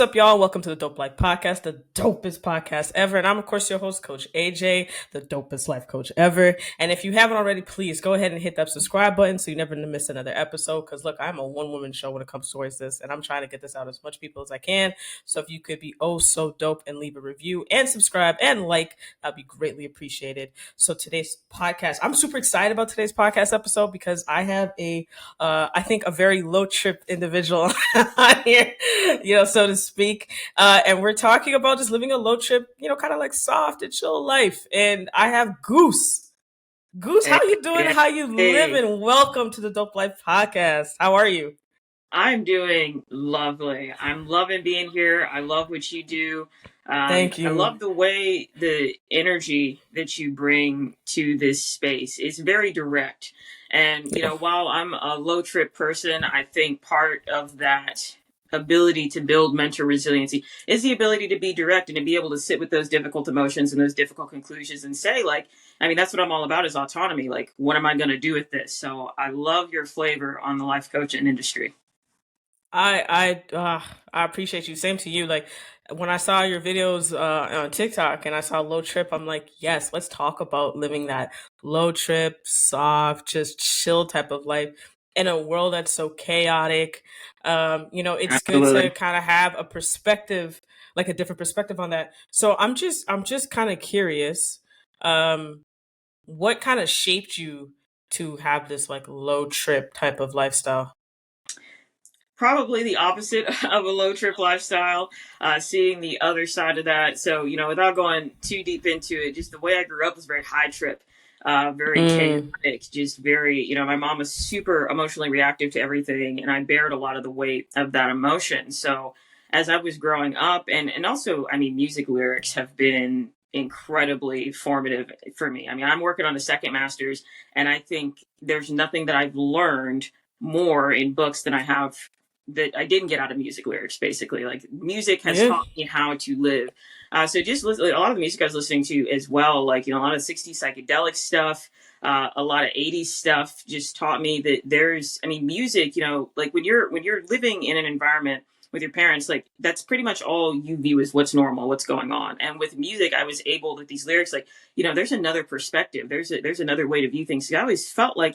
What's up, y'all? Welcome to the Dope Life Podcast, the dopest podcast ever. And I'm, of course, your host, Coach AJ, the dopest life coach ever. And if you haven't already, please go ahead and hit that subscribe button so you never miss another episode. Because, look, I'm a one-woman show when it comes towards this, and I'm trying to get this out as much people as I can. So if you could be oh so dope and leave a review and subscribe and like, that'd be greatly appreciated. So today's podcast, I'm super excited about today's podcast episode because I have I think a very low trip individual on here, so to speak. And we're talking about just living a low trip, kind of like soft and chill life. And I have Goose. Goose, how you doing? How you living? Welcome to the Dope Life Podcast. How are you? I'm doing lovely. I'm loving being here. I love what you do. Thank you. I love the energy that you bring to this space. It's very direct. And, while I'm a low trip person, I think part of that ability to build mental resiliency is the ability to be direct and to be able to sit with those difficult emotions and those difficult conclusions and say, that's what I'm all about is autonomy. Like, what am I going to do with this? So I love your flavor on the life coaching industry. I appreciate you. Same to you. Like when I saw your videos on TikTok and I saw low trip, I'm like, yes, let's talk about living that low trip, soft, just chill type of life in a world that's so chaotic. It's Absolutely. good to kind of have a perspective, like a different perspective on that. So I'm just kind of curious, what kind of shaped you to have this like low trip type of lifestyle? Probably the opposite of a low trip lifestyle, seeing the other side of that. So, without going too deep into it, just the way I grew up was very high trip, very chaotic, just very, my mom was super emotionally reactive to everything. And I bared a lot of the weight of that emotion. So as I was growing up and also, music lyrics have been incredibly formative for me. I'm working on a second master's, and I think there's nothing that I've learned more in books than I have that I didn't get out of music lyrics. Basically, like music has taught me how to live. So just listen, a lot of the music I was listening to as well, like a lot of 60s psychedelic stuff, a lot of 80s stuff, just taught me that there's, music. Like when you're living in an environment with your parents, like that's pretty much all you view as what's normal, what's going on. And with music, I was able with these lyrics, like there's another perspective, there's another way to view things. So I always felt like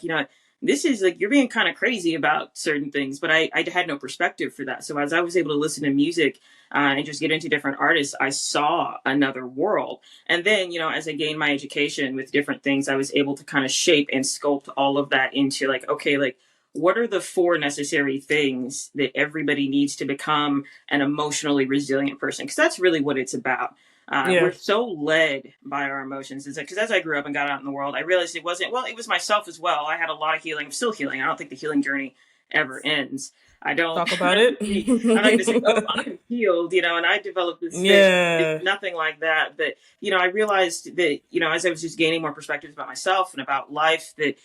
this is like, you're being kind of crazy about certain things, but I had no perspective for that. So as I was able to listen to music and just get into different artists, I saw another world. And then, as I gained my education with different things, I was able to kind of shape and sculpt all of that into like, okay, like what are the 4 necessary things that everybody needs to become an emotionally resilient person? Because that's really what it's about. We're so led by our emotions. It's like, because as I grew up and got out in the world, I realized it was myself as well. I had a lot of healing. I'm still healing. I don't think the healing journey ever ends. I don't talk about it. I'm not going to say, oh, I'm healed, and I developed this thing. It's nothing like that. But, I realized that, as I was just gaining more perspectives about myself and about life, that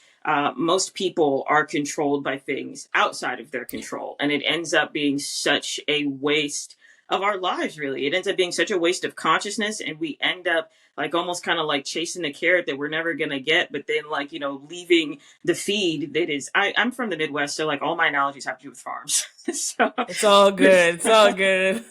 most people are controlled by things outside of their control. And it ends up being such a waste of our lives, really. It ends up being such a waste of consciousness, and we end up like almost kind of like chasing the carrot that we're never going to get, but then like, leaving the feed that is, I'm from the Midwest, so like all my analogies have to do with farms. So it's all good. It's all good.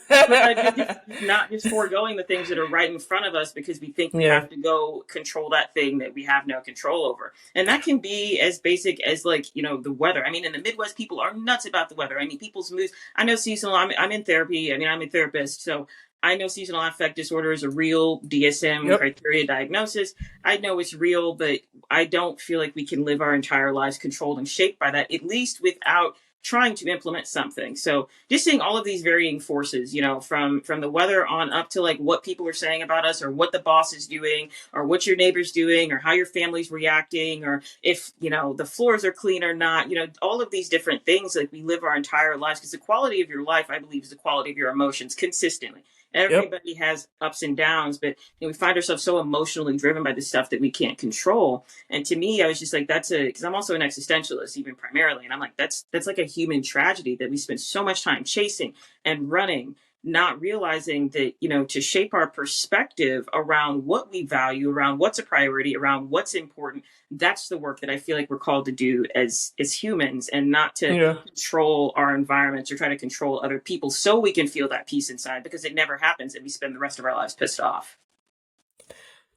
Not just foregoing the things that are right in front of us because we think we have to go control that thing that we have no control over. And that can be as basic as like, the weather. In the Midwest, people are nuts about the weather. People's moods. I know seasonal, I'm in therapy. I'm a therapist. So I know seasonal affect disorder is a real DSM criteria diagnosis. I know it's real, but I don't feel like we can live our entire lives controlled and shaped by that, at least without trying to implement something. So just seeing all of these varying forces, from the weather on up to like what people are saying about us or what the boss is doing or what your neighbor's doing or how your family's reacting or if, the floors are clean or not, all of these different things, like we live our entire lives because the quality of your life, I believe, is the quality of your emotions consistently. Everybody has ups and downs, but we find ourselves so emotionally driven by the stuff that we can't control. And to me, I was just like, because I'm also an existentialist, even primarily. And I'm like, that's like a human tragedy that we spend so much time chasing and running not realizing that, to shape our perspective around what we value, around what's a priority, around what's important, that's the work that I feel like we're called to do as humans, and not to Yeah. control our environments or try to control other people so we can feel that peace inside, because it never happens and we spend the rest of our lives pissed off.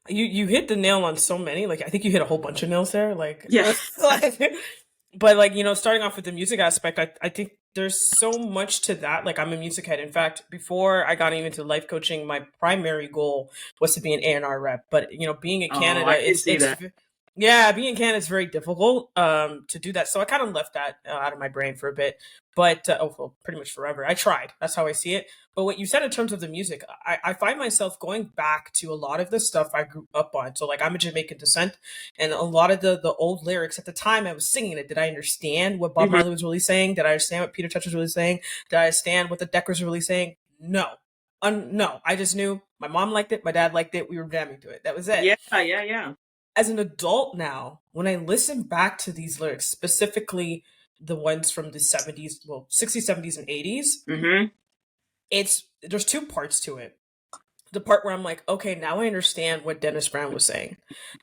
You hit the nail on so many. Like I think you hit a whole bunch of nails there. Like, Yeah. but like starting off with the music aspect, I think there's so much to that. Like I'm a music head. In fact, before I got even into life coaching, my primary goal was to be an A&R rep. But being in Oh, Canada, I can see that. yeah, being in Canada is very difficult to do that. So I kind of left that out of my brain for a bit. But well, pretty much forever. I tried. That's how I see it. But what you said in terms of the music, I find myself going back to a lot of the stuff I grew up on. So like I'm a Jamaican descent, and a lot of the old lyrics at the time I was singing it. Did I understand what Bob Hmm. Marley was really saying? Did I understand what Peter Touch was really saying? Did I understand what the Deckers were really saying? No. No. I just knew my mom liked it, my dad liked it, we were jamming to it. That was it. Yeah, yeah, yeah. As an adult now, when I listen back to these lyrics, specifically the ones from the 70s, well, 60s, 70s, and 80s, Hmm. there's two parts to it. The part where I'm like, okay, now I understand what Dennis Brown was saying,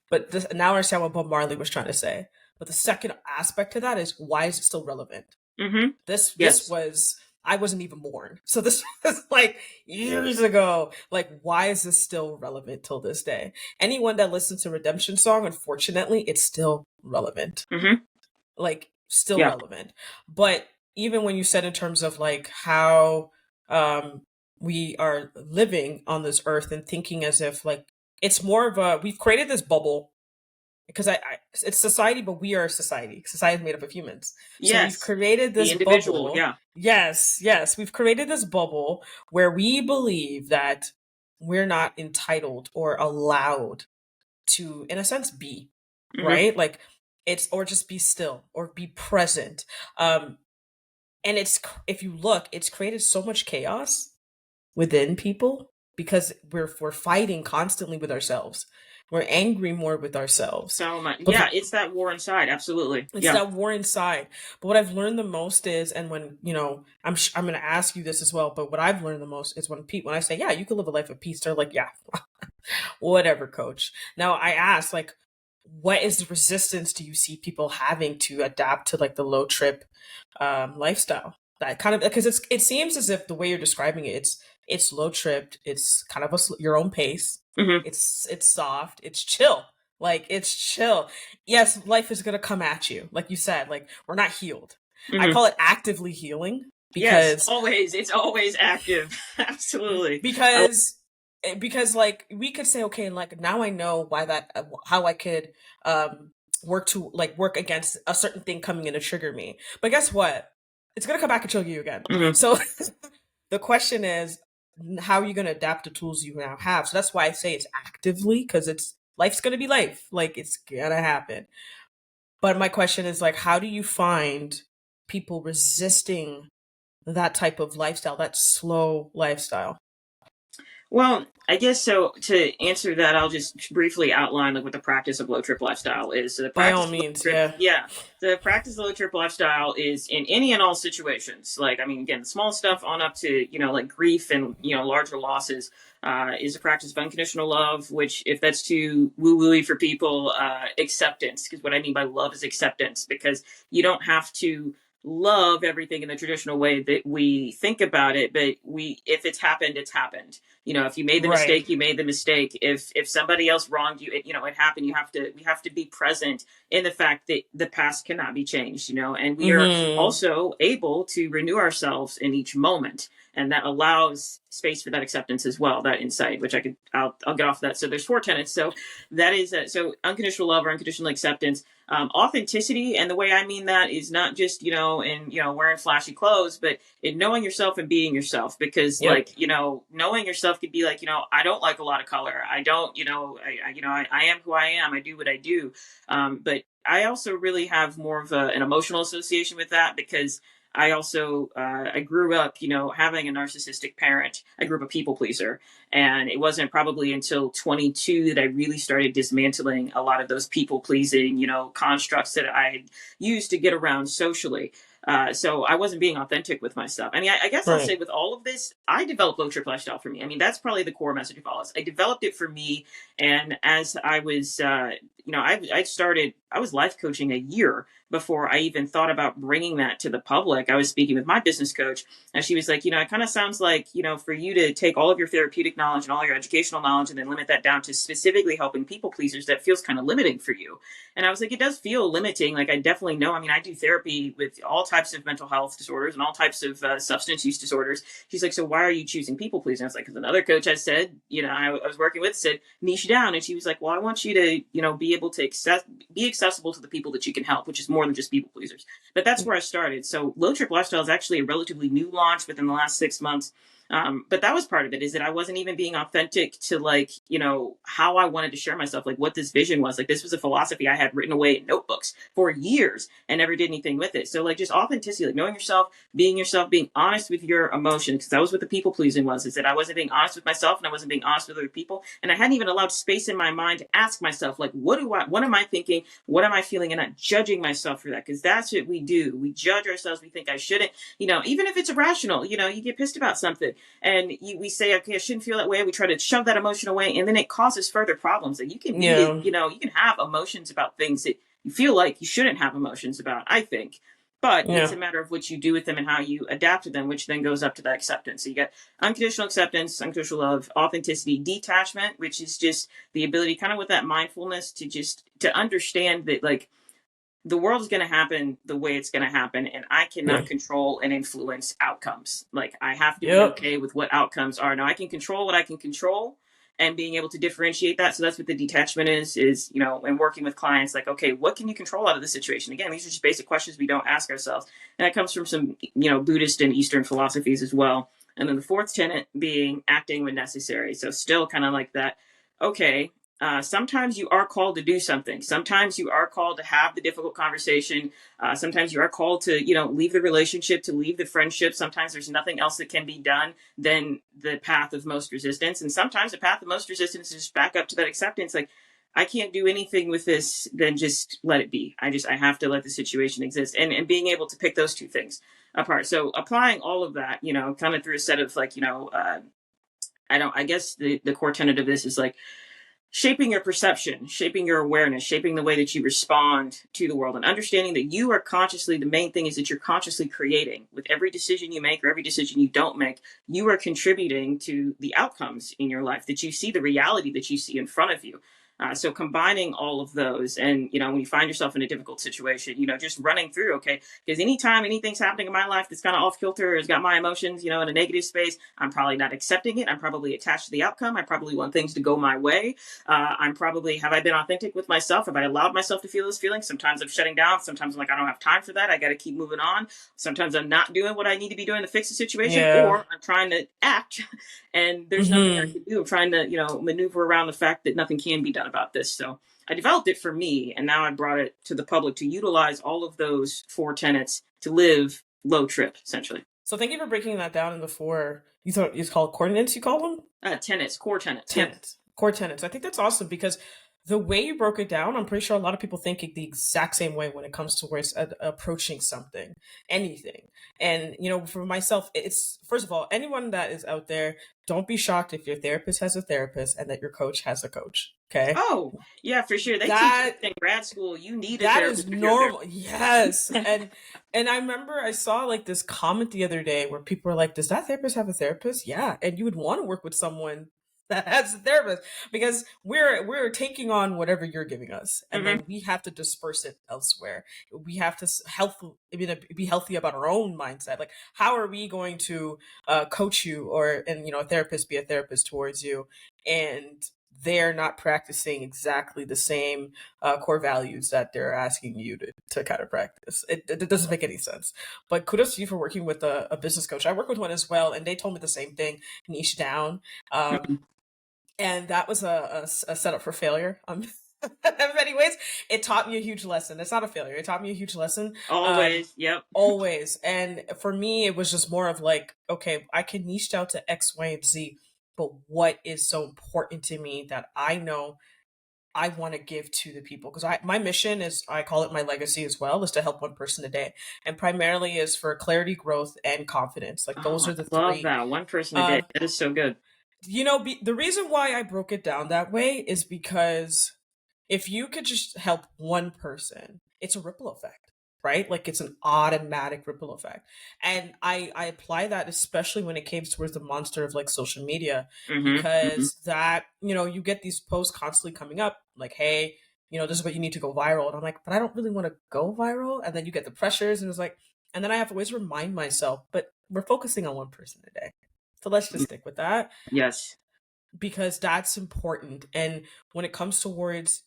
but now I understand what Bob Marley was trying to say. But the second aspect to that is, why is it still relevant? Hmm. This Yes. was, I wasn't even born, so this was like years ago. Like, why is this still relevant till this day? Anyone that listens to Redemption Song, unfortunately, it's still relevant. Hmm. Like, still Yeah. relevant. But even when you said in terms of like how um we are living on this earth and thinking as if like it's more of a, we've created this bubble, because it's society, but we are a society. Society is made up of humans. So we've Yes. created The this individual. bubble. Yeah. Yes, we've created this bubble where we believe that we're not entitled or allowed to, in a sense, be, Hmm. right? Like it's, or just be still or be present. And it's, if you look, it's created so much chaos within people because we're fighting constantly with ourselves. We're angry more with ourselves. So much. But Yeah, it's that war inside. Absolutely. it's Yeah. that war inside. But what I've learned the most is, and when I'm going to ask you this as well. But what I've learned the most is when I say, yeah, you can live a life of peace, they're like, yeah, whatever, coach. Now I ask, like, what is the resistance do you see people having to adapt to like the low trip lifestyle? That kind of, because it seems as if the way you're describing it, it's low tripped. It's kind of your own pace. Hmm. It's soft. It's chill. Like it's chill. Yes, life is gonna come at you, like you said. Like we're not healed. I Hmm. call it actively healing Yes, because always. It's always active. Absolutely. I, because because like we could say, okay, like now I know why that, how I could um work against a certain thing coming in to trigger me. But guess what, it's gonna come back and trigger you again. mhm. So the question is, how are you gonna adapt the tools you now have? So that's why I say it's actively, because it's, life's gonna be life, like it's gonna happen. But my question is, like, how do you find people resisting that type of lifestyle, that slow lifestyle? Well, I guess so. To answer that, I'll just briefly outline like what the practice of low trip lifestyle is. So the By all practice of low means, trip, yeah. yeah, the practice of low trip lifestyle is in any and all situations. Like, I mean, again, the small stuff on up to like grief and larger losses. Is a practice of unconditional love, which, if that's too woo wooey for people, acceptance. Because what I mean by love is acceptance, because you don't have to love everything in the traditional way that we think about it, but if it's happened, it's happened. If you made the Right. mistake, you made the mistake. If somebody else wronged you, it happened. We have to be present in the fact that the past cannot be changed. And we are Mm-hmm. also able to renew ourselves in each moment, and that allows space for that acceptance as well, that insight, which I'll get off of that. So there's four tenets. So that is so unconditional love or unconditional acceptance. Authenticity, and the way I mean that is not just in wearing flashy clothes, but in knowing yourself and being yourself. Because Yep. like knowing yourself could be like I don't like a lot of color. I don't I am who I am. I do what I do. But I also really have more of an emotional association with that, because I also I grew up having a narcissistic parent. I grew up a people pleaser, and it wasn't probably until 22 that I really started dismantling a lot of those people pleasing constructs that I used to get around socially. So I wasn't being authentic with myself. I mean, I guess I'll say Right. with all of this, I developed low trip lifestyle for me. I mean, that's probably the core message of all this. I developed it for me. And as I was, I was life coaching a year before I even thought about bringing that to the public. I was speaking with my business coach, and she was like, it kind of sounds like, for you to take all of your therapeutic knowledge and all your educational knowledge and then limit that down to specifically helping people pleasers, that feels kind of limiting for you. And I was like, it does feel limiting. Like, I definitely know. I mean, I do therapy with all types of mental health disorders and all types of substance use disorders. She's like, so why are you choosing people pleasing? I was like, because another coach I said, I was working with said, niche down. And she was like, well, I want you to, be able to be accessible to the people that you can help, which is more than just people pleasers. But that's where I started. So Low Trip Lifestyle is actually a relatively new launch within the last 6 months. But that was part of it, is that I wasn't even being authentic to, like, how I wanted to share myself, like what this vision was. Like, this was a philosophy I had written away in notebooks for years and never did anything with it. So, like, just authenticity, like knowing yourself, being honest with your emotions, because that was what the people pleasing was, is that I wasn't being honest with myself and I wasn't being honest with other people. And I hadn't even allowed space in my mind to ask myself, like, what am I thinking? What am I feeling? And not judging myself for that, because that's what we do. We judge ourselves. We think I shouldn't, even if it's irrational, you get pissed about something and we say, okay, I shouldn't feel that way. We try to shove that emotion away, and then it causes further problems. That you can Yeah. you can have emotions about things that you feel like you shouldn't have emotions about, I think. But it's Yeah. a matter of what you do with them and how you adapt to them, which then goes up to that acceptance. So you got unconditional acceptance, unconditional love, authenticity, detachment, which is just the ability, kind of with that mindfulness, to understand that, like, the world is going to happen the way it's going to happen, and I Yeah. cannot control and influence outcomes. Like, I have to be Yep. okay with what outcomes are. Now, I can control what I can control, and being able to differentiate that. So that's what the detachment is, and working with clients, like, okay, what can you control out of the situation? Again, these are just basic questions we don't ask ourselves. And that comes from some, Buddhist and Eastern philosophies as well. And then the fourth tenet being acting when necessary. So still kind of like that, okay, sometimes you are called to do something. Sometimes you are called to have the difficult conversation. Sometimes you are called to, leave the relationship, to leave the friendship. Sometimes there's nothing else that can be done than the path of most resistance. And sometimes the path of most resistance is just back up to that acceptance. Like, I can't do anything with this, then just let it be. I have to let the situation exist, and being able to pick those two things apart. So applying all of that, kind of through a set of, like, I guess the core tenet of this is, like, shaping your perception, shaping your awareness, shaping the way that you respond to the world, and understanding that you are consciously, the main thing is that you're consciously creating. With every decision you make or every decision you don't make, you are contributing to the outcomes in your life, that you see the reality that you see in front of you. So combining all of those, and when you find yourself in a difficult situation, just running through, okay, because anytime anything's happening in my life that's kind of off kilter or has got my emotions, in a negative space, I'm probably not accepting it. I'm probably attached to the outcome. I probably want things to go my way. Have I been authentic with myself? Have I allowed myself to feel those feelings? Sometimes I'm shutting down. Sometimes I'm like, I don't have time for that. I got to keep moving on. Sometimes I'm not doing what I need to be doing to fix the situation, Yeah. or I'm trying to act and there's nothing I Mm-hmm. can do. I'm trying to, maneuver around the fact that nothing can be done about this. So I developed it for me, and now I brought it to the public to utilize all of those four tenets to live low trip, essentially. So thank you for breaking that down in the four. You thought you call coordinates. You call them Tenets, core tenets. Yep. tenets, core tenets. I think that's awesome because the way you broke it down, I'm pretty sure a lot of people think it the exact same way when it comes to where it's approaching something, anything. And for myself, it's first of all, anyone that is out there, don't be shocked if your therapist has a therapist and that your coach has a coach. Okay, Oh, yeah, for sure. They teach that in grad school. You need a that is therapist if you're a normal. therapist. Yes. And I remember I saw like this comment the other day where people were like, does that therapist have a therapist? Yeah. And you would want to work with someone that has a therapist because we're taking on whatever you're giving us, and Mm-hmm. then we have to disperse it elsewhere. We have to be healthy about our own mindset. Like, how are we going to coach you, or a therapist be a therapist towards you, and they're not practicing exactly the same core values that they're asking you to kind of practice. It doesn't make any sense. But kudos to you for working with a business coach. I work with one as well, and they told me the same thing, niche down. Mm-hmm. And that was a setup for failure. In many ways, it taught me a huge lesson. It's not a failure. It taught me a huge lesson. Always. Yep. Always. And for me, it was just more of like, okay, I can niche down to X, Y, and Z, but what is so important to me that I know I want to give to the people, because my mission is, I call it my legacy as well, is to help one person a day, and primarily is for clarity, growth, and confidence. Like those Oh, are the I love three. that. One person a day. Uh, That is so good. the reason why I broke it down that way is because if you could just help one person, it's a ripple effect, right? Like it's an automatic ripple effect. And I apply that especially when it came towards the monster of like social media, Mm-hmm. because that, you get these posts constantly coming up like, hey, this is what you need to go viral. And I'm like, but I don't really want to go viral. And then you get the pressures, and it's like, and then I have to always remind myself, but we're focusing on one person a day. So let's just stick with that, Yes. because that's important. And when it comes towards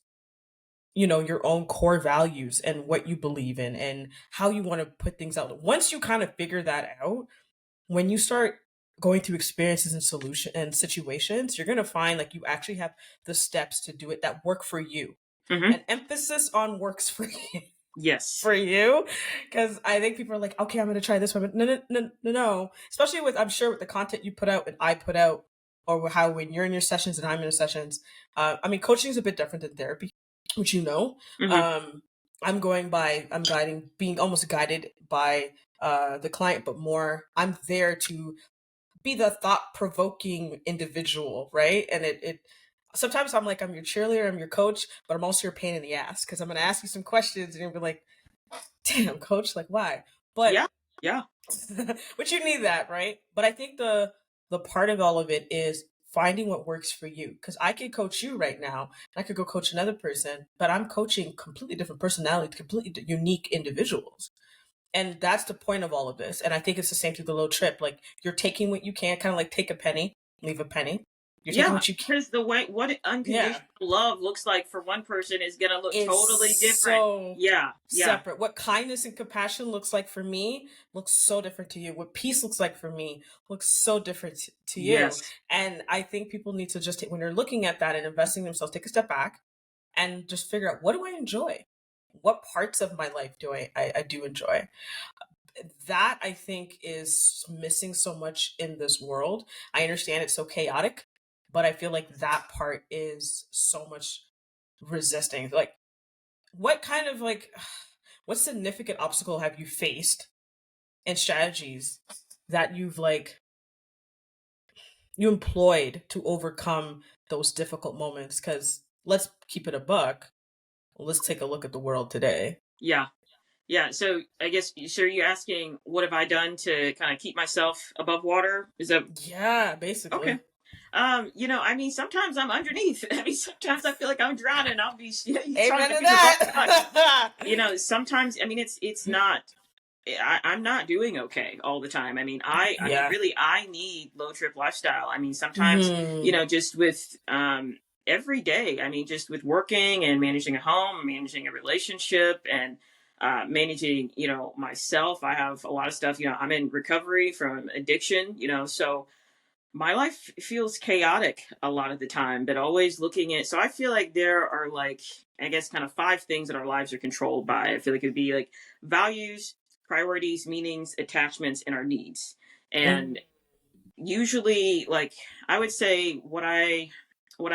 your own core values and what you believe in and how you want to put things out, once you kind of figure that out, when you start going through experiences and solution and situations, you're going to find like you actually have the steps to do it that work for you. Mm-hmm. And emphasis on works for you. Yes. For you, because I think people are like, okay, I'm going to try this one, but no. Especially with, I'm sure, with the content you put out and I put out, or how when you're in your sessions and I'm in your sessions. I mean, coaching is a bit different than therapy, which Mm-hmm. I'm guiding, being almost guided by the client, but more I'm there to be the thought provoking individual, right? And it sometimes I'm like, I'm your cheerleader, I'm your coach, but I'm also your pain in the ass, because I'm going to ask you some questions and you'll be like, damn, coach, like why? But Yeah. Yeah. but you need that, right? But I think the part of all of it is finding what works for you, because I could coach you right now and I could go coach another person, but I'm coaching completely different personalities, completely unique individuals. And that's the point of all of this. And I think it's the same through the little trip. Like you're taking what you can, kind of like take a penny, leave a penny. You're taking Yeah, what you can. because the way what Yeah. unconditional love looks like for one person is gonna look Is totally different. so Yeah, yeah, separate. What kindness and compassion looks like for me looks so different to you. What peace looks like for me looks so different to you. yes. And I think people need to just when they're looking at that and investing in themselves, take a step back and just figure out, what do I enjoy? What parts of my life do I do enjoy? That I think is missing so much in this world. I understand it's so chaotic, but I feel like that part is so much resisting. Like, what kind of like what significant obstacle have you faced and strategies that you employed to overcome those difficult moments? Because let's keep it a buck. Let's take a look at the world today. Yeah, yeah. So I guess so. Are you asking what have I done to kind of keep myself above water? Is that Yeah, basically. okay? I mean, sometimes I'm underneath. I mean, sometimes I feel like I'm drowning. I'll be trying Amen to to be the rock. that. Sometimes I mean, it's not. I'm not doing okay all the time. I mean, I mean, Yeah. really, I need low trip lifestyle. I mean, sometimes, Mm. just with, every day, I mean, just with working and managing a home, managing a relationship and, managing, myself. I have a lot of stuff, I'm in recovery from addiction, so, my life feels chaotic a lot of the time, but always looking at. So I feel like there are like, I guess, kind of five things that our lives are controlled by. I feel like it'd be like values, priorities, meanings, attachments, and our needs. Mm. And usually, like, I would say what I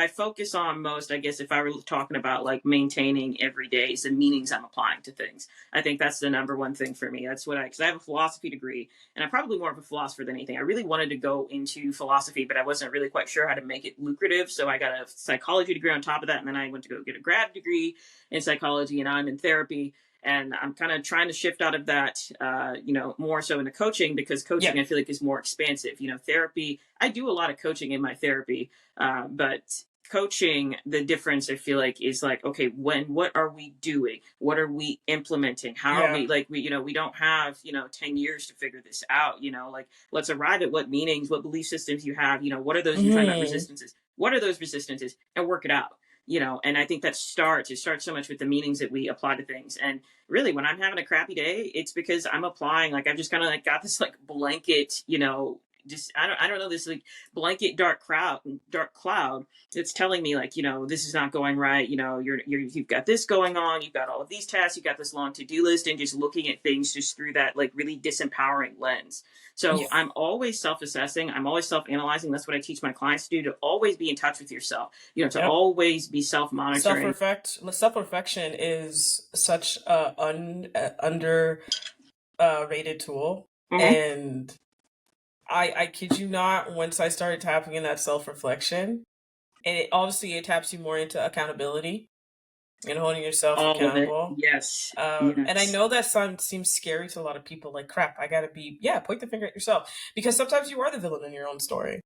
focus on most, I guess, if I were talking about like maintaining every day, is the meanings I'm applying to things. I think that's the number one thing for me. That's what because I have a philosophy degree and I'm probably more of a philosopher than anything. I really wanted to go into philosophy, but I wasn't really quite sure how to make it lucrative. So I got a psychology degree on top of that. And then I went to go get a grad degree in psychology, and now I'm in therapy. And I'm kind of trying to shift out of that, more so into coaching, because Yeah. coaching I feel like is more expansive. Therapy, I do a lot of coaching in my therapy, but coaching, the difference I feel like is like, okay, what are we doing? What are we implementing? How are Yeah. we like we don't have 10 years to figure this out. Like, let's arrive at what meanings, what belief systems you have. What are those, you're talking about Mm. resistances? What are those resistances, and work it out. And I think it starts so much with the meanings that we apply to things. And really, when I'm having a crappy day, it's because I'm applying, like, I've just kind of like got this like blanket, just I don't know, this like blanket dark cloud that's telling me like, this is not going right. You've got this going on, you've got all of these tasks, you've got this long to-do list, and just looking at things just through that like really disempowering lens. So Yeah. I'm always self-assessing, I'm always self-analyzing. That's what I teach my clients to do, to always be in touch with yourself, to Yep. always be self-monitoring. Self-reflection is such a under rated tool. Hmm. And I kid you not, once I started tapping in that self-reflection, and it taps you more into accountability and holding yourself All of it. accountable. Yes. And I Yes. know that seems scary to a lot of people. Like, crap, I gotta point the finger at yourself, because sometimes you are the villain in your own story.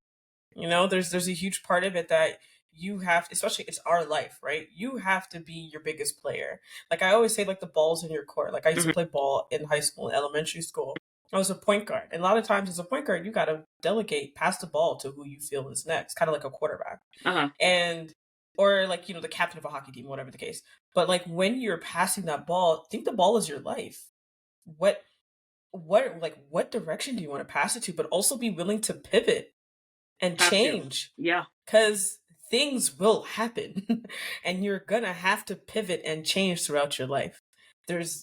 There's a huge part of it that you have, especially it's our life, right? You have to be your biggest player. Like I always say, like the ball's in your court. Like I used to Hmm. play ball in high school and elementary school. I was a point guard. And a lot of times as a point guard, you gotta delegate, pass the ball to who you feel is next, kind of like a quarterback. Uh-huh. And or like, the captain of a hockey team, whatever the case. But like when you're passing that ball, think the ball is your life. What what direction do you want to pass it to? But also be willing to pivot and Have to. change, Yeah. because things will happen and you're gonna have to pivot and change throughout your life.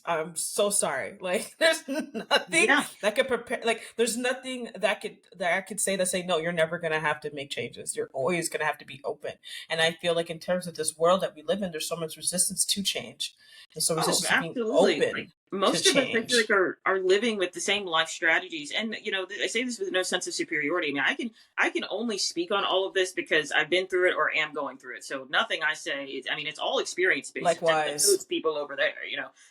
I'm so sorry, like there's nothing Yeah. that could prepare, like there's nothing that I could say no, you're never gonna have to make changes, you're always gonna have to be open. And I feel like in terms of this world that we live in, there's so much resistance to change, and so Oh, resistance to being absolutely. Like open to most of us, I feel like change. are living with the same life strategies, and I say this with no sense of superiority. I mean, I can only speak on all of this because I've been through it or am going through it. So nothing I say is, I mean, it's all experience based. Except for Likewise. those people over there.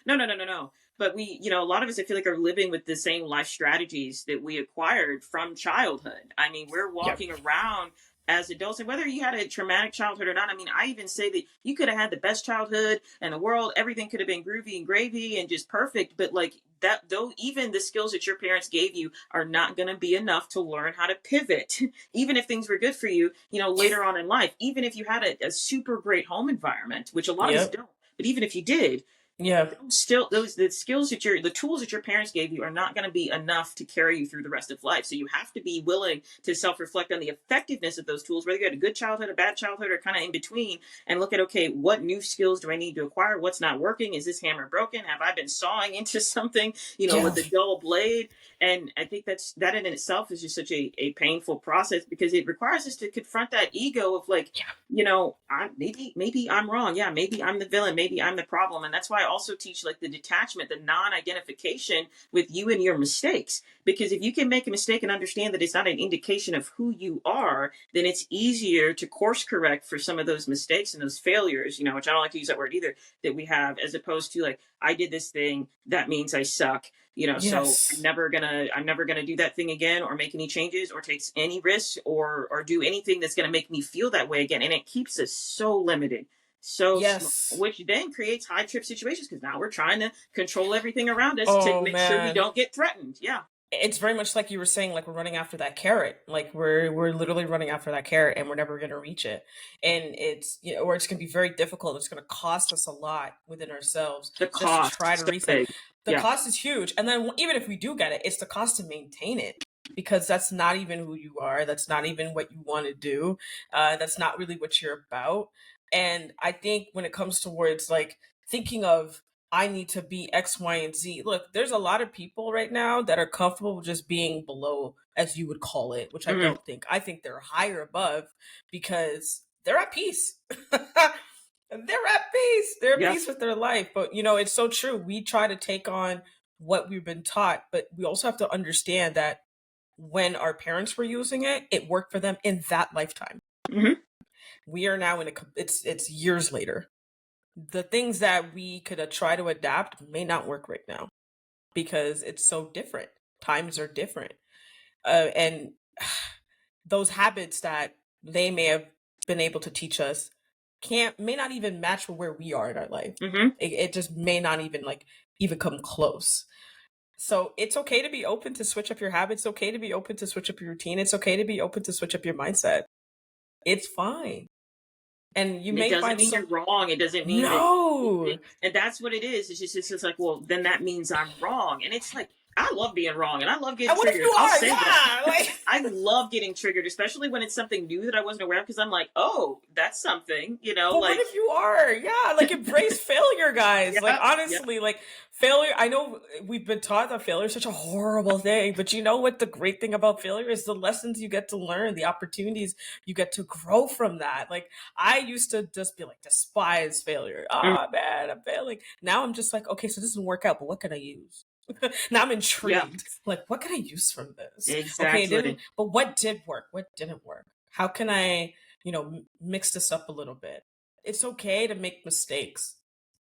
No, no, no, no, no. But we, a lot of us, I feel like, are living with the same life strategies that we acquired from childhood. I mean, we're Yep. walking around as adults, and whether you had a traumatic childhood or not, I mean, I even say that you could have had the best childhood in the world, everything could have been groovy and gravy and just perfect, but like that, though, even the skills that your parents gave you are not going to be enough to learn how to pivot. Even if things were good for you, later on in life, even if you had a super great home environment, which a lot of us Yep. don't, but even if you did, Yeah. still those the skills that the tools that your parents gave you are not going to be enough to carry you through the rest of life. So you have to be willing to self-reflect on the effectiveness of those tools, whether you had a good childhood, a bad childhood, or kind of in between, and look at, okay, what new skills do I need to acquire? What's not working? Is this hammer broken? Have I been sawing into something, Yeah. with a dull blade? And I think that in itself is just such a painful process, because it requires us to confront that ego of like, maybe I'm wrong. Yeah, maybe I'm the villain. Maybe I'm the problem. And that's why I also teach like the detachment, the non-identification with you and your mistakes. Because if you can make a mistake and understand that it's not an indication of who you are, then it's easier to course correct for some of those mistakes and those failures, which I don't like to use that word either, that we have, as opposed to like, I did this thing, that means I suck. So I'm Yes. never gonna do that thing again, or make any changes, or take any risks, or do anything that's gonna make me feel that way again. And it keeps us so limited, so small, Yes. which then creates high trip situations, because now we're trying to control everything around us to Oh make sure we man. don't get threatened. Yeah. It's very much like you were saying, like we're running after that carrot. Like we're literally running after that carrot and we're never gonna reach it. And it's or it's gonna be very difficult. It's gonna cost us a lot within ourselves The just to cost try to so reach that. big. The Yeah. cost is huge. And then even if we do get it, it's the cost to maintain it. Because that's not even who you are. That's not even what you want to do. That's not really what you're about. And I think when it comes towards like thinking of I need to be X, Y, and Z. Look, there's a lot of people right now that are comfortable with just being below, as you would call it, which I Hmm. don't think. I think they're higher above because they're at peace. They're at peace. They're at Yeah. peace with their life. But, it's so true. We try to take on what we've been taught, but we also have to understand that when our parents were using it, it worked for them in that lifetime. Hmm. We are now it's years later. The things that we could try to adapt may not work right now because it's so different. Times are different. And those habits that they may have been able to teach us may not even match where we are in our life. Hmm. It just may not even come close. So it's okay to be open to switch up your habits. It's okay to be open to switch up your routine. It's okay to be open to switch up your mindset. It's fine. And you And it may doesn't find mean some you're wrong. It doesn't mean that, no. and that's what it is. It's just like, well, then that means I'm wrong. And it's like, I love being wrong and I love getting And what if triggered. you I'll are? say that. Yeah, like, I love getting triggered, especially when it's something new that I wasn't aware of, because I'm like, oh, that's something, but what like, if you are? Yeah, like embrace failure, guys. Like yeah, yeah, honestly, like failure. I know we've been taught that failure is such a horrible thing, but you know what? The great thing about failure is the lessons you get to learn, the opportunities you get to grow from that. Like I used to just be like despise failure. mm, Oh man, I'm failing. Now I'm just like, okay, so this didn't work out, but what can I use? Now I'm yeah, intrigued. Like, what can I use from this? Okay, it didn't, exactly. but what did work? What didn't work? How can I, mix this up a little bit? It's okay to make mistakes.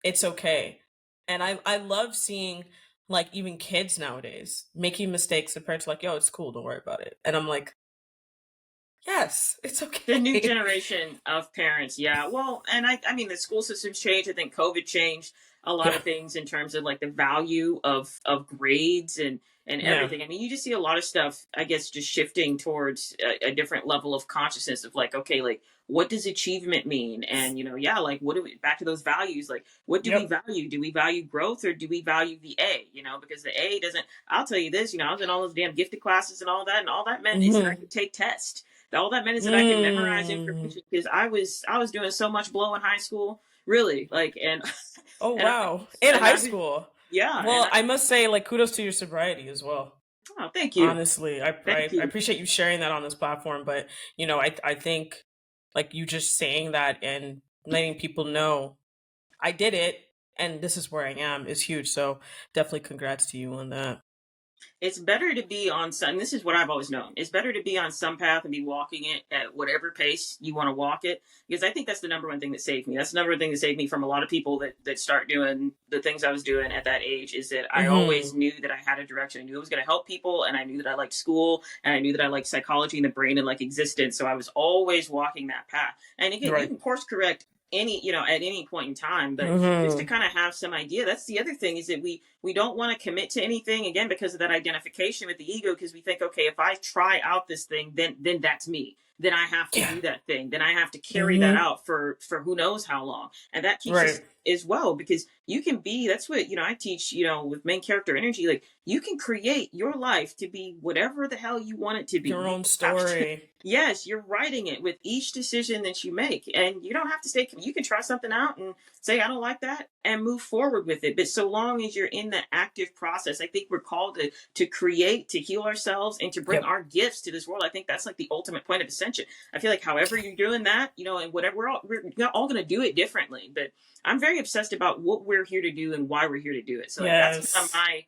It's okay. And I love seeing like even kids nowadays making mistakes and parents are like, yo, it's cool, don't worry about it. And I'm like, yes, it's The new okay. generation of parents, yeah. Well, and I mean, the school system's changed. I think COVID changed a lot Yeah. of things in terms of like the value of grades and Yeah. everything. I mean, you just see a lot of stuff, I guess, just shifting towards a different level of consciousness of like, okay, like what does achievement mean? And yeah, like what do we back to those values? Like, what do we Yep. value? Do we value growth or do we value the A? Because the A doesn't. I'll tell you this. I was in all those damn gifted classes and all that meant is that I Mm-hmm. could take tests. All that meant is that I could memorize Mm. information because I was doing so much blow in high school, really, like, and Oh and I wow. In and high I was, school. yeah, and Well, I must say, like, kudos to your sobriety as well. oh, thank you, Honestly, thank I you. appreciate you sharing that on this platform. But I think like you just saying that and letting people know I did it and this is where I am is huge. So definitely congrats to you on that. It's better to be on some. This is what I've always known. It's better to be on some path and be walking it at whatever pace you want to walk it. Because I think that's the number one thing that saved me. That's the number one thing that saved me from a lot of people that start doing the things I was doing at that age. Is that I Mm-hmm. always knew that I had a direction. I knew I was going to help people, and I knew that I liked school, and I knew that I liked psychology and the brain and like existence. So I was always walking that path. And again, you Right. can course correct at any point in time, but just to Mm-hmm. kind of have some idea. That's the other thing, is that we don't want to commit to anything, again, because of that identification with the ego, because we think, okay, if I try out this thing, then that's me, then I have to Yeah. do that thing, then I have to carry that Mm-hmm. out for who knows how long. And that keeps us Right. as well, because you can be, that's what I teach, with main character energy, like you can create your life to be whatever the hell you want it to be. Your You own have to, story. yes, you're writing it with each decision that you make, and you don't have to stay. You can try something out and say, I don't like that, and move forward with it. But so long as you're in the active process, I think we're called to create, to heal ourselves, and to bring Yep. our gifts to this world. I think that's like the ultimate point of ascension. I feel like however you're doing that, and whatever, we're all going to do it differently. But I'm very obsessed about what we're here to do and why we're here to do it. So like that's Yes. my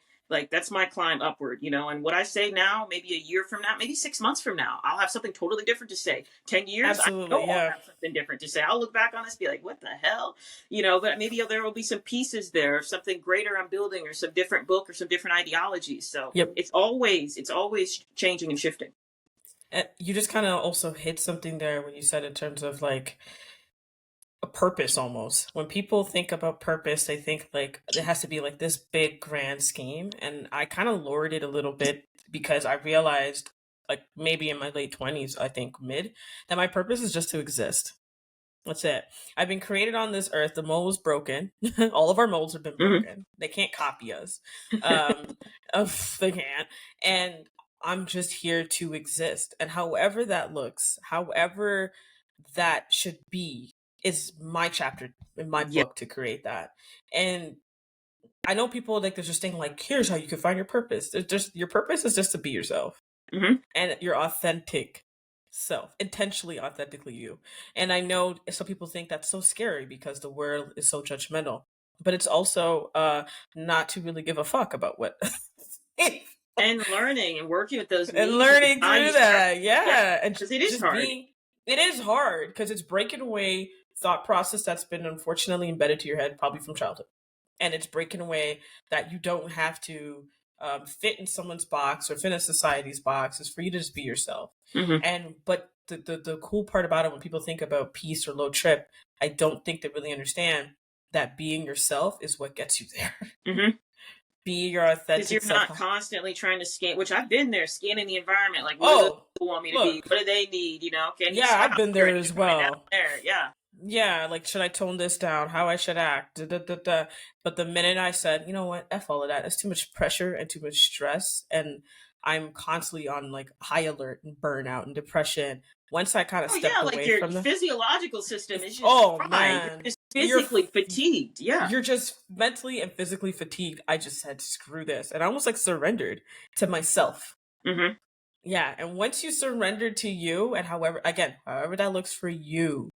that's my climb upward, and what I say now, maybe a year from now, maybe 6 months from now, I'll have something totally different to say. 10 years, I know Absolutely. I'll Yeah. have something different to say. I'll look back on this and be like, what the hell? But maybe there will be some pieces there of something greater I'm building, or some different book, or some different ideologies. So Yep. it's always changing and shifting. You just kind of also hit something there when you said in terms of like a purpose almost. When people think about purpose, they think like it has to be like this big grand scheme. And I kind of lowered it a little bit because I realized, like maybe in my late 20s, I think mid, that my purpose is just to exist. That's it. I've been created on this earth. The mold was broken. All of our molds have been Mm-hmm. broken. They can't copy us. They can't. And I'm just here to exist. And however that looks, however that should be, is my chapter in my Yeah. book to create that. And I know people like there's just saying like, here's how you can find your purpose. There's just your purpose is just to be yourself Mm-hmm. and your authentic self, intentionally authentically you. And I know some people think that's so scary because the world is so judgmental, but it's also not to really give a fuck about what And learning and working with those and needs and learning through values. that. Yeah, Yeah. And because it is just hard. being, it is hard because it's breaking away thought process that's been unfortunately embedded to your head, probably from childhood. And it's breaking away that you don't have to fit in someone's box or fit in society's box. It's for you to just be yourself. Mm-hmm. And, but the cool part about it, when people think about peace or low trip, I don't think they really understand that being yourself is what gets you there. Mm-hmm. Be your Because you're authentic self. not constantly trying to scan, which I've been there, scanning the environment. Like, what do those Oh, people want me to be? look. What do they need? Can you Yeah, I've stop been here? there I need as to find out well. there. Yeah. Yeah, like should I tone this down? How I should act? Da, da, da, da. But the minute I said, you know what, F all of that, it's too much pressure and too much stress, and I'm constantly on like high alert and burnout and depression. Once I kind of Oh yeah, stepped like away your from the, physiological system is just oh fried. You're man, just physically fatigued. Yeah. you're just mentally and physically fatigued. I just said, screw this, and I almost like surrendered to myself. Mm-hmm. Yeah, and once you surrender to you, and however that looks for you,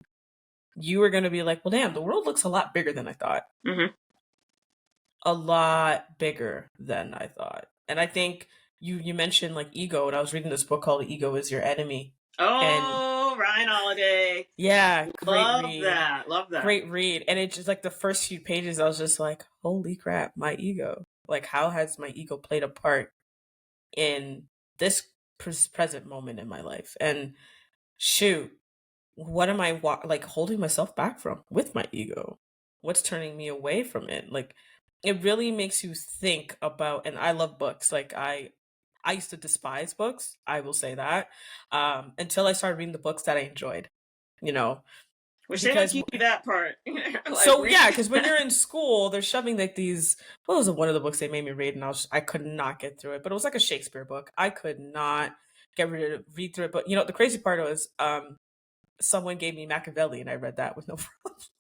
you are going to be like, well, damn, the world looks a lot bigger than I thought. Mm-hmm. A lot bigger than I thought. And I think you mentioned like ego, and I was reading this book called Ego is Your Enemy. And Oh, Ryan Holiday. yeah, great Love read. that. Love that. Great read. And it just like the first few pages, I was just like, holy crap, my ego. Like, how has my ego played a part in this present moment in my life? And shoot, what am I like holding myself back from with my ego? What's turning me away from it? Like, it really makes you think about, and I love books. Like I used to despise books, I will say that, until I started reading the books that I enjoyed, you know, Wish they would because keep that part. Like so read. yeah, because when you're in school, they're shoving like these. What was one of the books they made me read, and I could not get through it. But it was like a Shakespeare book. I could not read through it. But you know, the crazy part was, someone gave me Machiavelli, and I read that with no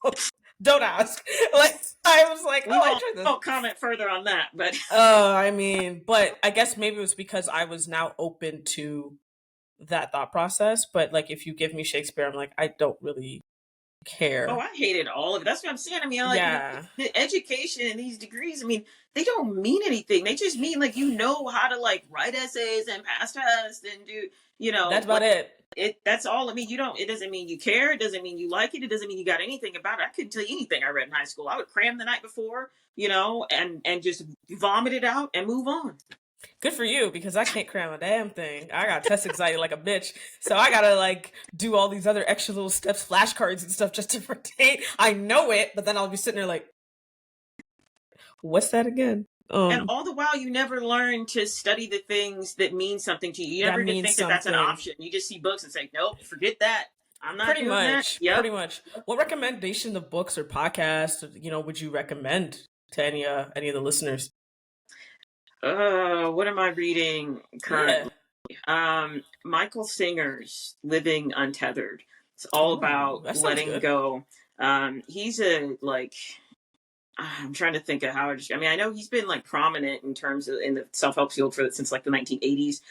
problem. Don't ask. Like I was like, We oh, I won't, tried this. won't comment further on that, but I mean, but I guess maybe it was because I was now open to that thought process. But like, if you give me Shakespeare, I'm like, I don't really oh, care. I hated all of it. That's what I'm saying. I mean, like Yeah, the education and these degrees. I mean, they don't mean anything. They just mean like you know how to like write essays and pass tests and do that's what about it. it. That's all. I mean, you don't. It doesn't mean you care. It doesn't mean you like it. It doesn't mean you got anything about it. I couldn't tell you anything I read in high school. I would cram the night before, and just vomit it out and move on. Good for you, because I can't cram a damn thing. I got test anxiety like a bitch, so I gotta like do all these other extra little steps, flashcards and stuff just to pertain. I know it, but then I'll be sitting there like, what's that again? And all the while, you never learn to study the things that mean something to you. You That never even means think that that's an something. option. You just see books and say, nope, forget that. I'm not Pretty doing that. much, Yep. pretty much. What recommendation of books or podcasts, would you recommend to any of the listeners? What am I reading Yeah. currently? Michael Singer's Living Untethered. It's all Ooh, about that sounds letting good. go. He's a like I'm trying to think of how. I mean, I know he's been like prominent in terms of in the self help field since like the 1980s.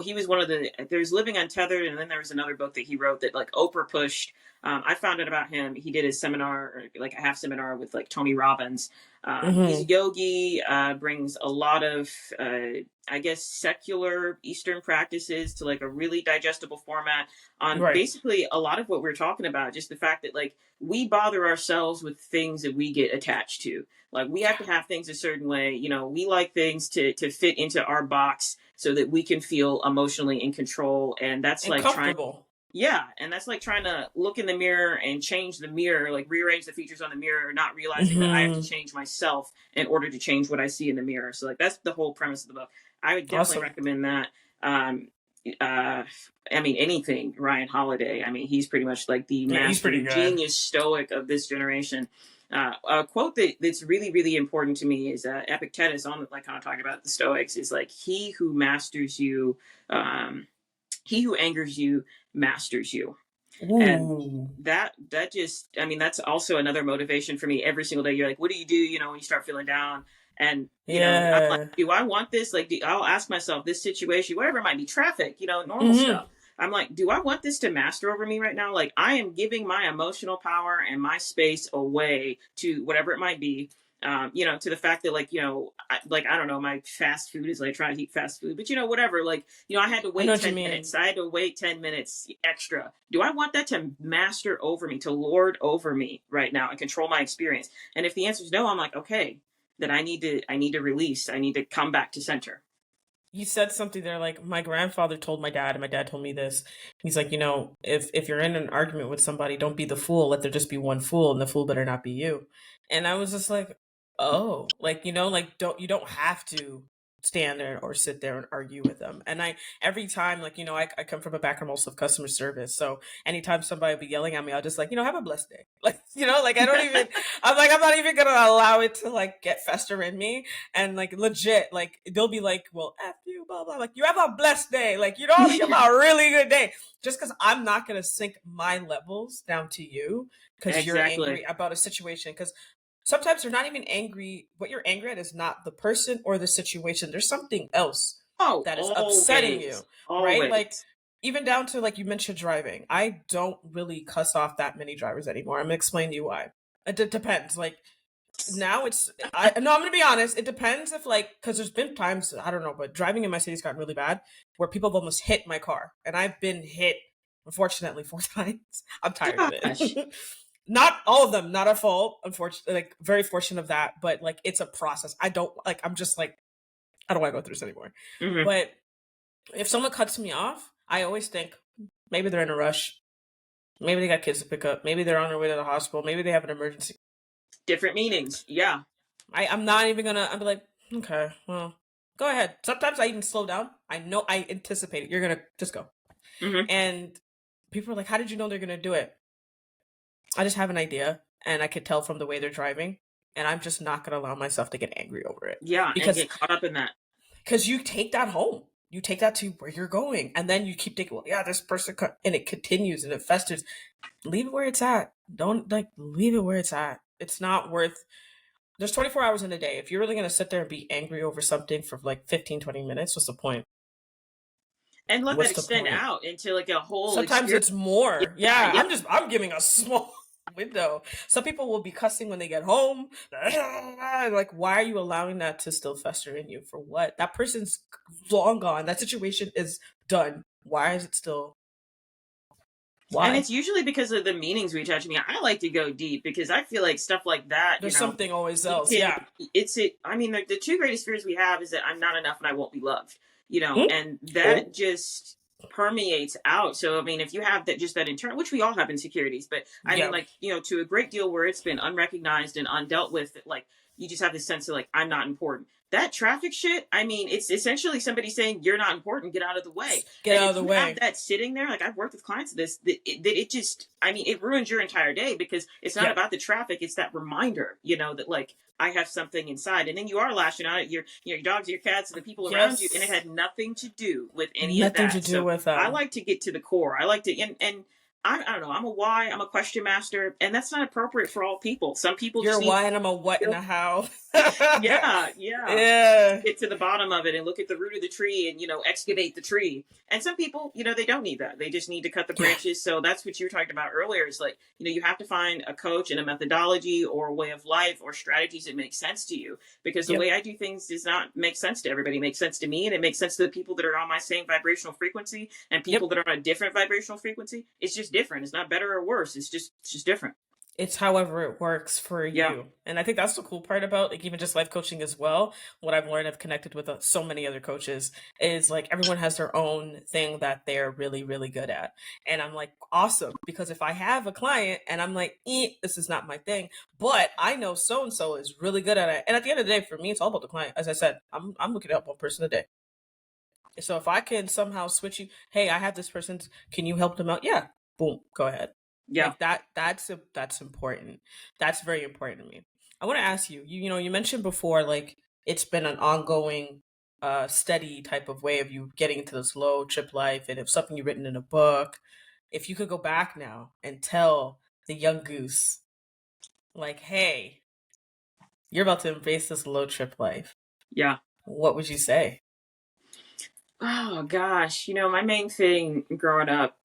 He was one of the. There's Living Untethered, and then there was another book that he wrote that like Oprah pushed. I found out about him. He did a seminar, or like a half seminar with like Tony Robbins. He's a Mm-hmm. yogi. Brings a lot of, I guess, secular Eastern practices to like a really digestible format on Right. basically a lot of what we're talking about. Just the fact that like we bother ourselves with things that we get attached to. Like we have to have things a certain way. We like things to fit into our box so that we can feel emotionally in control. And that's And like trying, comfortable. yeah, and that's like trying to look in the mirror and change the mirror, like rearrange the features on the mirror, not realizing that I have to Mm-hmm. change myself in order to change what I see in the mirror. So like that's the whole premise of the book. I would definitely Awesome. recommend that. Um, I mean, anything Ryan Holiday. I mean, he's pretty much like the Yeah, he's master pretty good. genius stoic of this generation. A quote that's really, really important to me is Epictetus, on like kind of talking about the Stoics, is like, um, he who angers you masters you. And Ooh. that just, I mean, that's also another motivation for me every single day. You're like, what do you do, when you start feeling down? And, I'm like, Yeah. do I want this? Like, I'll ask myself this situation, whatever it might be, traffic, normal Mm-hmm. stuff. I'm like, do I want this to master over me right now? Like, I am giving my emotional power and my space away to whatever it might be. To the fact that I don't know, my fast food is like trying to eat fast food, but whatever, like, I had to I know wait what you 10 mean. minutes. I had to wait 10 minutes extra. Do I want that to master over me, to lord over me right now and control my experience? And if the answer is no, I'm like, okay, then I need to release. I need to come back to center. You said something there like my grandfather told my dad, and my dad told me this. He's like, if you're in an argument with somebody, don't be the fool. Let there just be one fool, and the fool better not be you. And I was just like, oh, like, like, don't you don't have to stand there or sit there and argue with them. And every time, like, I come from a background also of customer service. So anytime somebody will be yelling at me, I'll just like, have a blessed day. Like, like, I'm not even going to allow it to like get fester in me. And like, legit, like, they'll be like, well, F you, blah, blah. Like, you have a blessed day. Like, you have a really good day. Just because I'm not going to sink my levels down to you because you're angry about a situation. Because sometimes they're not even angry. What you're angry at is not the person or the situation. There's something else that is upsetting you, right? Like, even down to, like, you mentioned driving. I don't really cuss off that many drivers anymore. I'm going to explain to you why. It depends. Like, now I'm going to be honest. It depends if, like, because there's been times, I don't know, but driving in my city's gotten really bad where people have almost hit my car. And I've been hit, unfortunately, 4 times. I'm tired of it. Not all of them, not at fault, unfortunately, like, very fortunate of that, but like, it's a process. I'm just like, I don't want to go through this anymore. Mm-hmm. But if someone cuts me off, I always think maybe they're in a rush. Maybe they got kids to pick up. Maybe they're on their way to the hospital. Maybe they have an emergency. Different meanings. Yeah. I'm not even gonna, I'm like, okay, well, go ahead. Sometimes I even slow down. I know, I anticipate it. You're gonna just go. Mm-hmm. And people are like, how did you know they're gonna do it? I just have an idea, and I could tell from the way they're driving, and I'm just not going to allow myself to get angry over it. Yeah, because and get caught up in that. Because you take that home. You take that to where you're going, and then you keep thinking, well, yeah, this person, and it continues and it festers. Leave it where it's at. Don't, like, leave it where it's at. It's not worth, there's 24 hours in a day. If you're really going to sit there and be angry over something for like 15, 20 minutes, what's the point? And let that extend out into like a whole Sometimes experience. It's more. Yeah. I'm giving a small window. Some people will be cussing when they get home. Like, why are you allowing that to still fester in you? For what? That person's long gone. That situation is done. Why is it still? Why? And it's usually because of the meanings we attach. I mean, I like to go deep because I feel like stuff like that. There's something always else. Yeah. I mean, the 2 greatest fears we have is that I'm not enough and I won't be loved. And that just permeates out. So, I mean, if you have that internal, which we all have insecurities, but I mean, like, to a great deal where it's been unrecognized and undealt with, like, you just have this sense of like, I'm not important. That traffic shit, I mean, it's essentially somebody saying you're not important, get out of the way. Get out of the way. Have that sitting there, like I've worked with clients of this, that it just, I mean, it ruins your entire day because it's not about the traffic. It's that reminder, that like, I have something inside. And then you are lashing out at your dogs, your cats, and the people around you. And it had nothing to do with any of that. Nothing to do with that. I like to get to the core. I like to, and I don't know. I'm a why. I'm a question master, and that's not appropriate for all people. Some people you're why, and I'm a what and a how. yeah. Get to the bottom of it and look at the root of the tree and excavate the tree. And some people, they don't need that. They just need to cut the branches. So that's what you were talking about earlier. Is like you have to find a coach and a methodology or a way of life or strategies that make sense to you. Because the way I do things does not make sense to everybody. It makes sense to me, and it makes sense to the people that are on my same vibrational frequency and people that are on a different vibrational frequency. It's just different. It's not better or worse. It's just different. It's however it works for you. And I think that's the cool part about like even just life coaching as well. What I've learned, I've connected with so many other coaches, is like everyone has their own thing that they're really, really good at. And I'm like, awesome. Because if I have a client and I'm like, this is not my thing, but I know so-and-so is really good at it. And at the end of the day, for me, it's all about the client. As I said, I'm looking at one person a day. So if I can somehow switch you, hey, I have this person, can you help them out? Yeah. Boom. Go ahead. Yeah, like that's important. That's very important to me. I want to ask you, you mentioned before, like it's been an ongoing, steady type of way of you getting into this low trip life, and it's something you've written in a book. If you could go back now and tell the young goose, like, hey, you're about to embrace this low trip life. Yeah. What would you say? Oh gosh, my main thing growing up,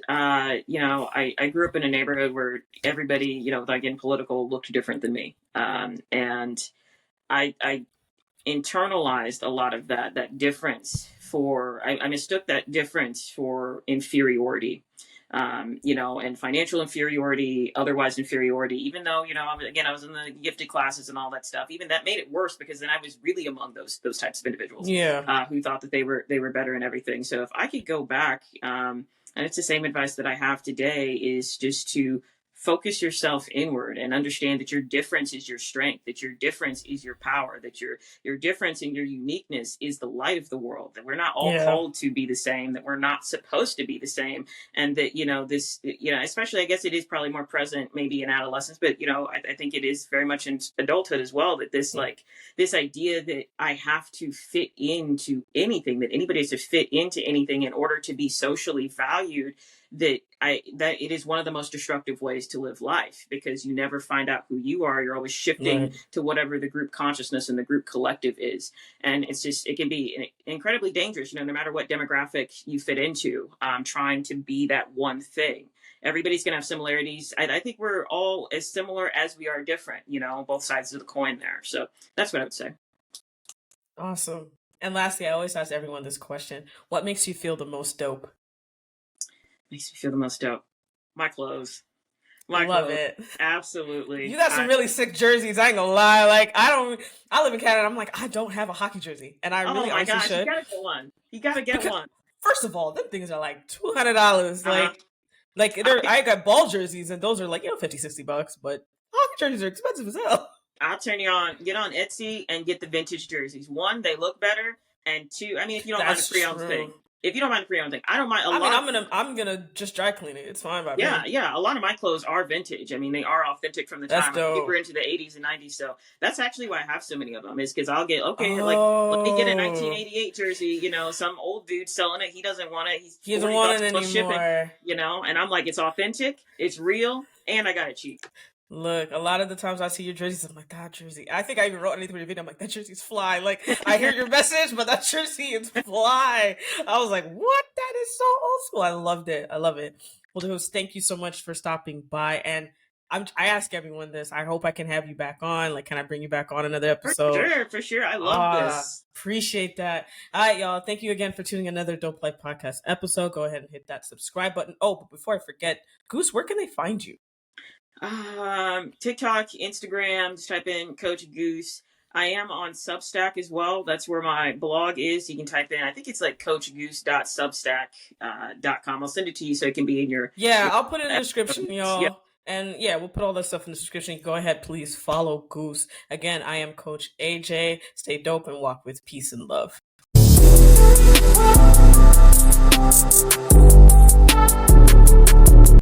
I grew up in a neighborhood where everybody, without getting political, looked different than me, and I internalized a lot of that difference I mistook that difference for inferiority. And financial inferiority, otherwise inferiority, even though, I was in the gifted classes and all that stuff. Even that made it worse because then I was really among those types of individuals who thought that they were better in everything. So if I could go back, and it's the same advice that I have today, is just to focus yourself inward and understand that your difference is your strength, that your difference is your power, that your difference and your uniqueness is the light of the world, that we're not all Yeah. called to be the same, that we're not supposed to be the same. And that, this, especially, I guess it is probably more present maybe in adolescence, but, I think it is very much in adulthood as well, that this idea that I have to fit into anything, that anybody has to fit into anything in order to be socially valued, that it is one of the most destructive ways to live life, because you never find out who you are. You're always shifting Right. to whatever the group consciousness and the group collective is. And it can be incredibly dangerous, no matter what demographic you fit into, trying to be that one thing. Everybody's going to have similarities. I think we're all as similar as we are different, both sides of the coin there. So that's what I would say. Awesome. And lastly, I always ask everyone this question: what makes you feel the most dope? Makes me feel the most dope. My clothes. Love it. Absolutely. You got some really sick jerseys. I ain't gonna lie. Like, I live in Canada. I'm like, I don't have a hockey jersey, and I really honestly should. You gotta get one. You gotta get one. First of all, them things are like $200. I got ball jerseys, and those are like, $50, $60. But hockey jerseys are expensive as hell. I'll turn you on. Get on Etsy and get the vintage jerseys. One, they look better, and two, if you don't mind the pre-owned thing. If you don't mind the pre-owned thing, I don't mind. I'm gonna just dry clean it. It's fine by me. Yeah. A lot of my clothes are vintage. They are authentic from the time. People into the 80s and 90s. So that's actually why I have so many of them. Is because I'll get let me get a 1988 jersey. Some old dude selling it. He doesn't want it. He doesn't want it anymore. Shipping, and I'm like, it's authentic, it's real, and I got it cheap. Look, a lot of the times I see your jerseys, I'm like, that jersey. I think I even wrote anything in your video. I'm like, that jersey's fly. Like, I hear your message, but that jersey is fly. I was like, what? That is so old school. I loved it. I love it. Well, host, thank you so much for stopping by. And I ask everyone this. I hope I can have you back on. Like, can I bring you back on another episode? For sure. I love this. Appreciate that. All right, y'all. Thank you again for tuning in another Dope Life Podcast episode. Go ahead and hit that subscribe button. Oh, but before I forget, Goose, where can they find you? TikTok, Instagram, just type in CoachGoose. I am on Substack as well. That's where my blog is. You can type in, I think it's like coachgoose.substack.com. I'll send it to you so it can be in your... Yeah, I'll put it in the description, y'all. Yep. And yeah, we'll put all that stuff in the description. Go ahead, please follow Goose. Again, I am Coach AJ. Stay dope and walk with peace and love.